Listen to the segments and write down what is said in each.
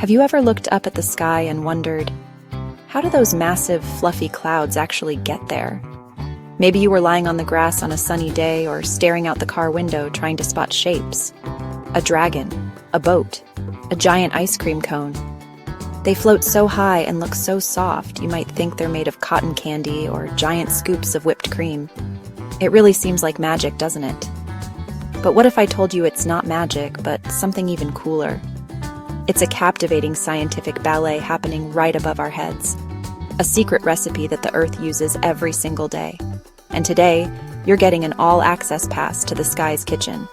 Have you ever looked up at the sky and wondered, how do those massive, fluffy clouds actually get there? Maybe you were lying on the grass on a sunny day or staring out the car window trying to spot shapes. A dragon, a boat, a giant ice cream cone. They float so high and look so soft you might think they're made of cotton candy or giant scoops of whipped cream. It really seems like magic, doesn't it? But what if I told you it's not magic, but something even cooler? It's a captivating scientific ballet happening right above our heads. A secret recipe that the Earth uses every single day. And today, you're getting an all-access pass to the sky's kitchen.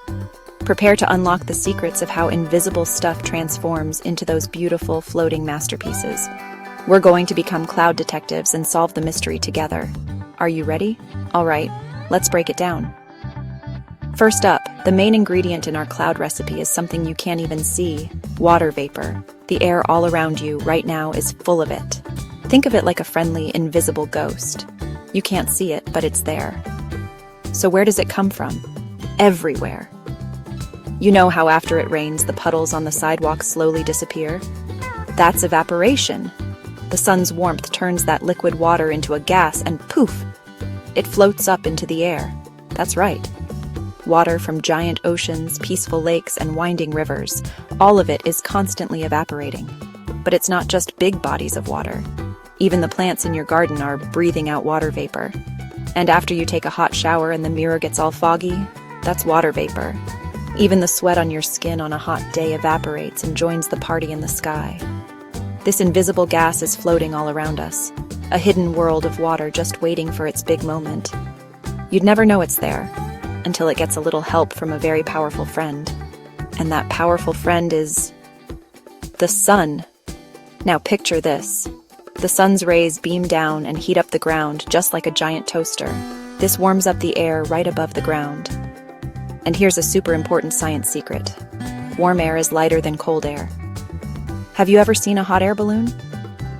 Prepare to unlock the secrets of how invisible stuff transforms into those beautiful floating masterpieces. We're going to become cloud detectives and solve the mystery together. Are you ready? All right, let's break it down. First up, the main ingredient in our cloud recipe is something you can't even see: water vapor. The air all around you right now is full of it. Think of it like a friendly, invisible ghost. You can't see it, but it's there. So where does it come from? Everywhere. You know how after it rains, the puddles on the sidewalk slowly disappear? That's evaporation. The sun's warmth turns that liquid water into a gas and poof! It floats up into the air. That's right. Water from giant oceans, peaceful lakes, and winding rivers. All of it is constantly evaporating. But it's not just big bodies of water. Even the plants in your garden are breathing out water vapor. And after you take a hot shower and the mirror gets all foggy, that's water vapor. Even the sweat on your skin on a hot day evaporates and joins the party in the sky. This invisible gas is floating all around us, a hidden world of water just waiting for its big moment. You'd never know it's there, until it gets a little help from a very powerful friend. And that powerful friend is the sun. Now picture this. The sun's rays beam down and heat up the ground just like a giant toaster. This warms up the air right above the ground. And here's a super important science secret. Warm air is lighter than cold air. Have you ever seen a hot air balloon?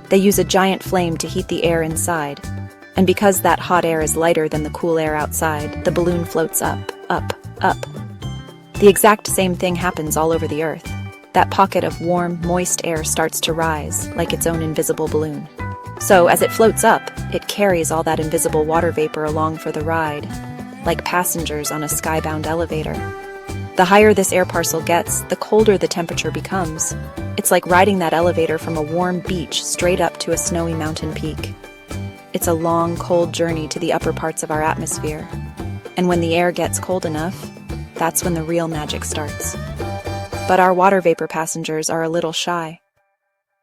They use a giant flame to heat the air inside. And because that hot air is lighter than the cool air outside, the balloon floats up, up, up. The exact same thing happens all over the Earth. That pocket of warm, moist air starts to rise, like its own invisible balloon. So, as it floats up, it carries all that invisible water vapor along for the ride, like passengers on a skybound elevator. The higher this air parcel gets, the colder the temperature becomes. It's like riding that elevator from a warm beach straight up to a snowy mountain peak. It's a long, cold journey to the upper parts of our atmosphere. And when the air gets cold enough, that's when the real magic starts. But our water vapor passengers are a little shy.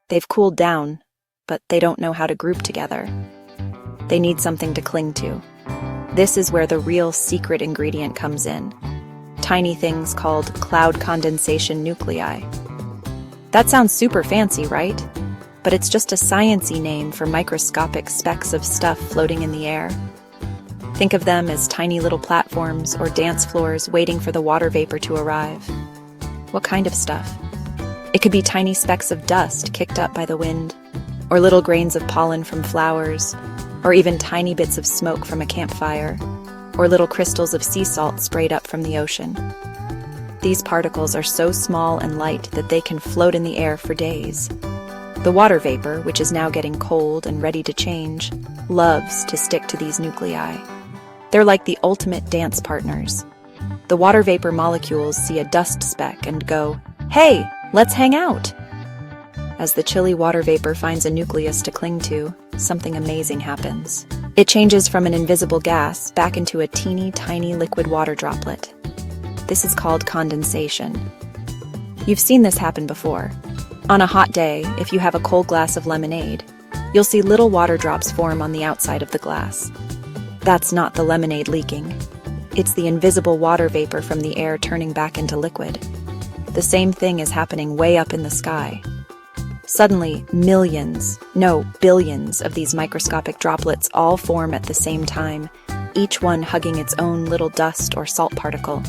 They've cooled down, but they don't know how to group together. They need something to cling to. This is where the real secret ingredient comes in. Tiny things called cloud condensation nuclei. That sounds super fancy, right? But it's just a science-y name for microscopic specks of stuff floating in the air. Think of them as tiny little platforms or dance floors waiting for the water vapor to arrive. What kind of stuff? It could be tiny specks of dust kicked up by the wind, or little grains of pollen from flowers, or even tiny bits of smoke from a campfire, or little crystals of sea salt sprayed up from the ocean. These particles are so small and light that they can float in the air for days. The water vapor, which is now getting cold and ready to change, loves to stick to these nuclei. They're like the ultimate dance partners. The water vapor molecules see a dust speck and go, "Hey, let's hang out!" As the chilly water vapor finds a nucleus to cling to, something amazing happens. It changes from an invisible gas back into a teeny tiny liquid water droplet. This is called condensation. You've seen this happen before. On a hot day, if you have a cold glass of lemonade, you'll see little water drops form on the outside of the glass. That's not the lemonade leaking. It's the invisible water vapor from the air turning back into liquid. The same thing is happening way up in the sky. Suddenly, millions, no, billions of these microscopic droplets all form at the same time, each one hugging its own little dust or salt particle.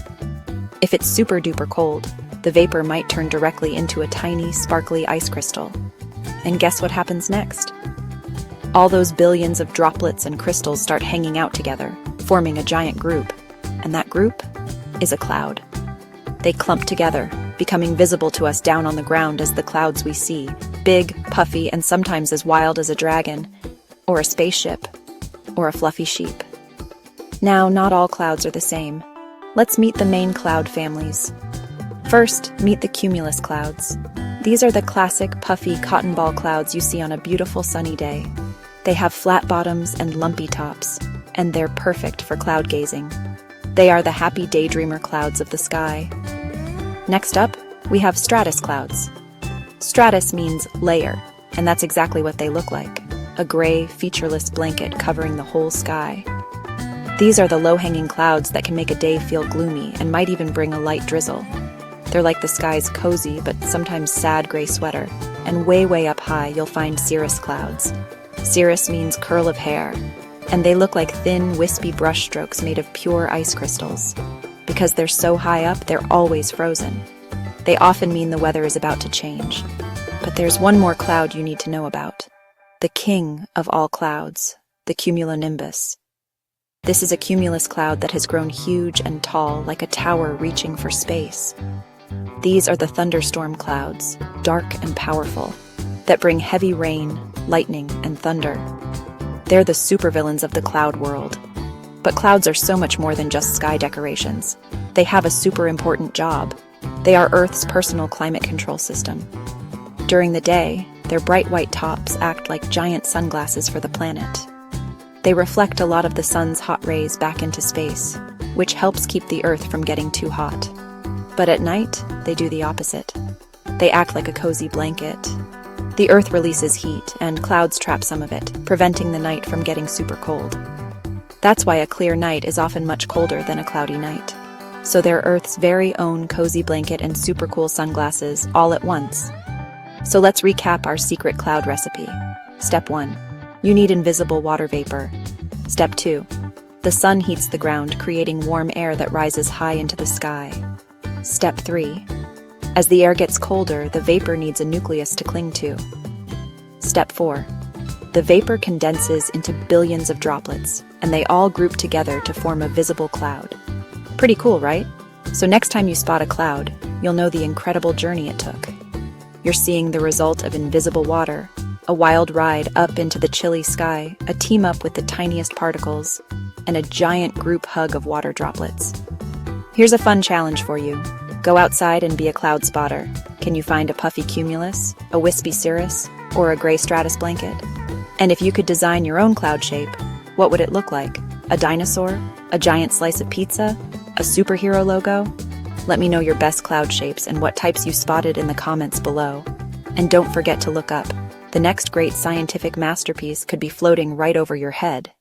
If it's super duper cold, the vapor might turn directly into a tiny, sparkly ice crystal. And guess what happens next? All those billions of droplets and crystals start hanging out together, forming a giant group. And that group is a cloud. They clump together, becoming visible to us down on the ground as the clouds we see, big, puffy, and sometimes as wild as a dragon, or a spaceship, or a fluffy sheep. Now, not all clouds are the same. Let's meet the main cloud families. First, meet the cumulus clouds. These are the classic, puffy cotton ball clouds you see on a beautiful sunny day. They have flat bottoms and lumpy tops, and they're perfect for cloud gazing. They are the happy daydreamer clouds of the sky. Next up, we have stratus clouds. Stratus means layer, and that's exactly what they look like, a gray, featureless blanket covering the whole sky. These are the low-hanging clouds that can make a day feel gloomy and might even bring a light drizzle. They're like the sky's cozy but sometimes sad gray sweater, and way up high you'll find cirrus clouds. Cirrus means curl of hair, and they look like thin, wispy brushstrokes made of pure ice crystals. Because they're so high up, they're always frozen. They often mean the weather is about to change. But there's one more cloud you need to know about. The king of all clouds, the cumulonimbus. This is a cumulus cloud that has grown huge and tall, like a tower reaching for space. These are the thunderstorm clouds, dark and powerful, that bring heavy rain, lightning, and thunder. They're the supervillains of the cloud world. But clouds are so much more than just sky decorations. They have a super important job. They are Earth's personal climate control system. During the day, their bright white tops act like giant sunglasses for the planet. They reflect a lot of the sun's hot rays back into space, which helps keep the Earth from getting too hot. But at night, they do the opposite. They act like a cozy blanket. The Earth releases heat, and clouds trap some of it, preventing the night from getting super cold. That's why a clear night is often much colder than a cloudy night. So they're Earth's very own cozy blanket and super cool sunglasses all at once. So let's recap our secret cloud recipe. Step 1. You need invisible water vapor. Step 2. The sun heats the ground, creating warm air that rises high into the sky. Step 3. As the air gets colder, the vapor needs a nucleus to cling to. Step 4. The vapor condenses into billions of droplets, and they all group together to form a visible cloud. Pretty cool, right? So next time you spot a cloud, you'll know the incredible journey it took. You're seeing the result of invisible water, a wild ride up into the chilly sky, a team-up with the tiniest particles, and a giant group hug of water droplets. Here's a fun challenge for you. Go outside and be a cloud spotter. Can you find a puffy cumulus, a wispy cirrus, or a gray stratus blanket? And if you could design your own cloud shape, what would it look like? A dinosaur? A giant slice of pizza? A superhero logo? Let me know your best cloud shapes and what types you spotted in the comments below. And don't forget to look up. The next great scientific masterpiece could be floating right over your head.